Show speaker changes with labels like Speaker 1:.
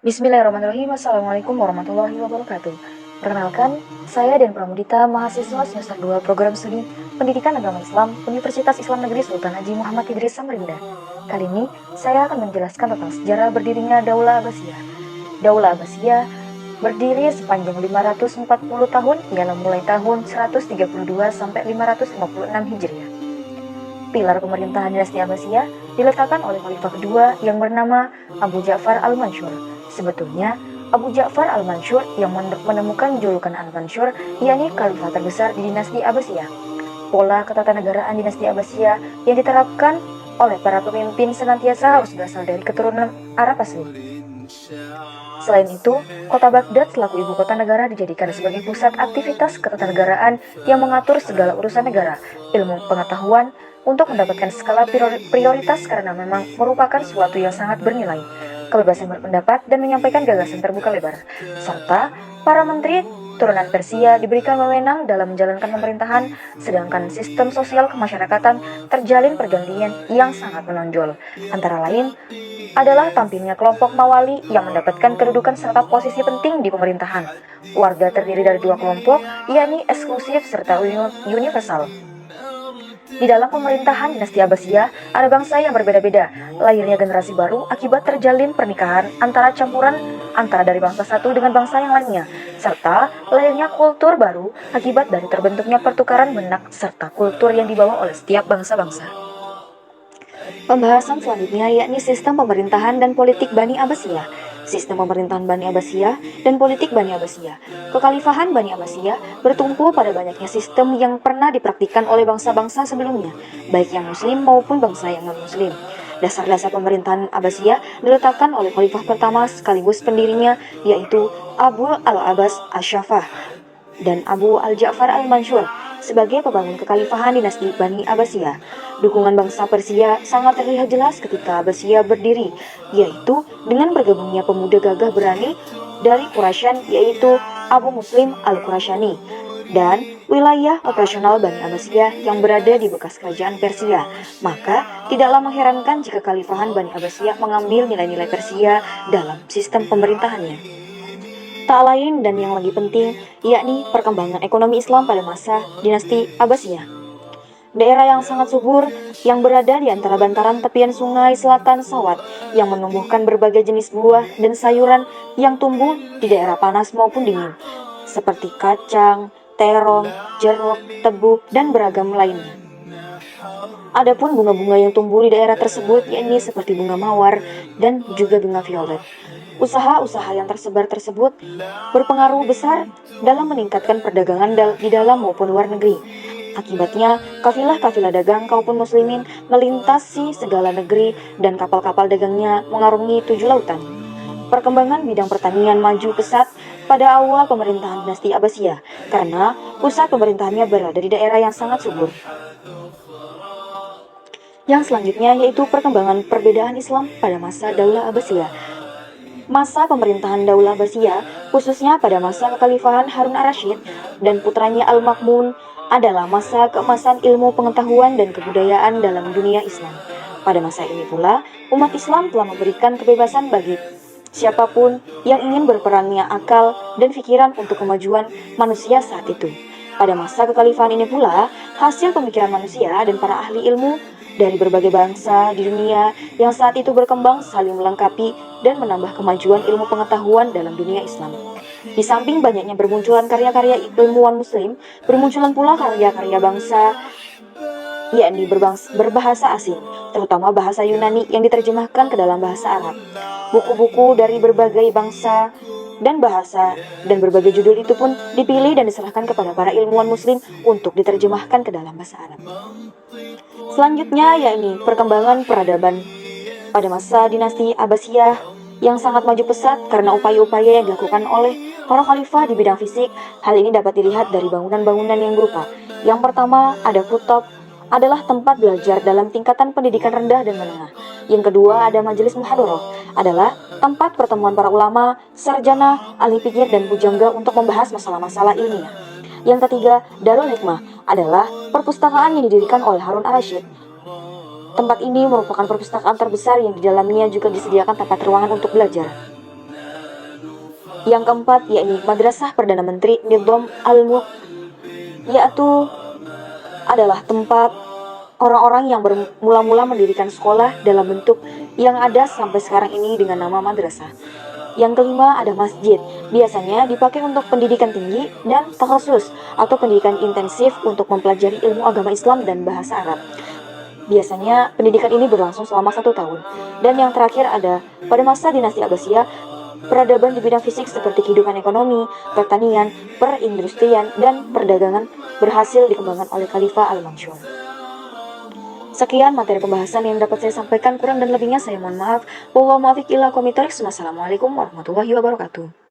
Speaker 1: Bismillahirrahmanirrahim. Assalamualaikum warahmatullahi wabarakatuh. Perkenalkan, saya Dan Pramudita, mahasiswa semester 2 program studi Pendidikan Agama Islam Universitas Islam Negeri Sultan Haji Muhammad Idris Samarinda. Kali ini, saya akan menjelaskan tentang sejarah berdirinya Daulah Abbasiyah. Daulah Abbasiyah berdiri sepanjang 540 tahun, ialah mulai tahun 132 sampai 556 Hijriah. Pilar pemerintahan dinasti Abbasiyah diletakkan oleh khalifah kedua yang bernama Abu Ja'far al-Mansur. Sebetulnya, Abu Ja'far al-Mansur yang menemukan julukan al-Mansur, yakni khalifah terbesar di dinasti Abbasiyah. Pola ketatanegaraan dinasti Abbasiyah yang diterapkan oleh para pemimpin senantiasa harus berasal dari keturunan Arab asli. Selain itu, kota Baghdad selaku ibu kota negara dijadikan sebagai pusat aktivitas ketatanegaraan yang mengatur segala urusan negara, ilmu pengetahuan, untuk mendapatkan skala prioritas karena memang merupakan suatu yang sangat bernilai, kebebasan berpendapat dan menyampaikan gagasan terbuka lebar, serta para menteri turunan Persia diberikan wewenang dalam menjalankan pemerintahan, sedangkan sistem sosial kemasyarakatan terjalin pergantian yang sangat menonjol. Antara lain adalah tampilnya kelompok Mawali yang mendapatkan kedudukan serta posisi penting di pemerintahan. Warga terdiri dari dua kelompok, yakni eksklusif serta universal. Di dalam pemerintahan dinasti Abbasiyah, ada bangsa yang berbeda-beda. Lahirnya generasi baru akibat terjalin pernikahan antara campuran antara dari bangsa satu dengan bangsa yang lainnya, serta lahirnya kultur baru akibat dari terbentuknya pertukaran benak serta kultur yang dibawa oleh setiap bangsa-bangsa. Pembahasan selanjutnya yakni sistem pemerintahan dan politik Bani Abbasiyah. Sistem pemerintahan Bani Abbasiyah dan politik Bani Abbasiyah. Kekhalifahan Bani Abbasiyah bertumpu pada banyaknya sistem yang pernah dipraktikkan oleh bangsa-bangsa sebelumnya, baik yang muslim maupun bangsa yang non-muslim. Dasar-dasar pemerintahan Abbasiyah diletakkan oleh khalifah pertama sekaligus pendirinya, yaitu Abu al-Abbas Ash-Shafah dan Abu al-Ja'far al-Mansur sebagai pembangun kekhalifahan dinasti Bani Abbasiyah. Dukungan bangsa Persia sangat terlihat jelas ketika Abbasiyah berdiri, yaitu dengan bergabungnya pemuda gagah berani dari Quraisyan, yaitu Abu Muslim al-Qurasyani, dan wilayah operasional Bani Abbasiyah yang berada di bekas kerajaan Persia. Maka tidaklah mengherankan jika kekhalifahan Bani Abbasiyah mengambil nilai-nilai Persia dalam sistem pemerintahannya. Tak lain dan yang lebih penting, yakni perkembangan ekonomi Islam pada masa dinasti Abbasiyah. Daerah yang sangat subur yang berada di antara bantaran tepian sungai selatan Sawat yang menumbuhkan berbagai jenis buah dan sayuran yang tumbuh di daerah panas maupun dingin, seperti kacang, terong, jeruk, tebu, dan beragam lainnya. Adapun bunga-bunga yang tumbuh di daerah tersebut yakni seperti bunga mawar dan juga bunga violet. Usaha-usaha yang tersebar tersebut berpengaruh besar dalam meningkatkan perdagangan di dalam maupun luar negeri. Akibatnya, kafilah-kafilah dagang kaum muslimin melintasi segala negeri dan kapal-kapal dagangnya mengarungi 7 lautan. Perkembangan bidang pertanian maju pesat pada awal pemerintahan dinasti Abbasiyah karena pusat pemerintahannya berada di daerah yang sangat subur. Yang selanjutnya yaitu perkembangan perbedaan Islam pada masa Daulah Abbasiyah. Masa pemerintahan Daulah Abbasiyah, khususnya pada masa kekhalifahan Harun ar-Rasyid dan putranya Al-Ma'mun, adalah masa keemasan ilmu pengetahuan dan kebudayaan dalam dunia Islam. Pada masa ini pula, umat Islam telah memberikan kebebasan bagi siapapun yang ingin berperangnya akal dan pikiran untuk kemajuan manusia saat itu. Pada masa kekhalifahan ini pula, hasil pemikiran manusia dan para ahli ilmu dari berbagai bangsa di dunia yang saat itu berkembang saling melengkapi dan menambah kemajuan ilmu pengetahuan dalam dunia Islam. Di samping banyaknya bermunculan karya-karya ilmuwan muslim, bermunculan pula karya-karya bangsa yakni berbahasa asing, terutama bahasa Yunani yang diterjemahkan ke dalam bahasa Arab. Buku-buku dari berbagai bangsa dan bahasa dan berbagai judul itu pun dipilih dan diserahkan kepada para ilmuwan muslim untuk diterjemahkan ke dalam bahasa Arab. Selanjutnya yakni perkembangan peradaban pada masa dinasti Abbasiyah yang sangat maju pesat karena upaya-upaya yang dilakukan oleh para khalifah di bidang fisik. Hal ini dapat dilihat dari bangunan-bangunan yang berupa. Yang pertama ada kutab, adalah tempat belajar dalam tingkatan pendidikan rendah dan menengah. Yang kedua ada majelis muhadharah, adalah tempat pertemuan para ulama, sarjana, ahli pikir dan bujangga untuk membahas masalah-masalah ilmiah. Yang ketiga, Darul Hikmah, adalah perpustakaan yang didirikan oleh Harun ar-Rasyid. Tempat ini merupakan perpustakaan terbesar yang di dalamnya juga disediakan tempat ruangan untuk belajar. Yang keempat yakni Madrasah Perdana Menteri Nidham Al-Mulk, yaitu adalah tempat orang-orang yang bermula-mula mendirikan sekolah dalam bentuk yang ada sampai sekarang ini dengan nama madrasah. Yang kelima ada masjid, biasanya dipakai untuk pendidikan tinggi dan takhasus atau pendidikan intensif untuk mempelajari ilmu agama Islam dan bahasa Arab. Biasanya pendidikan ini berlangsung selama 1 tahun. Dan yang terakhir ada pada masa dinasti Abbasiyah, peradaban di bidang fisik seperti kehidupan ekonomi, pertanian, perindustrian, dan perdagangan berhasil dikembangkan oleh Khalifah Al-Mansur. Sekian materi pembahasan yang dapat saya sampaikan, kurang dan lebihnya saya mohon maaf. Wassalamualaikum warahmatullahi wabarakatuh.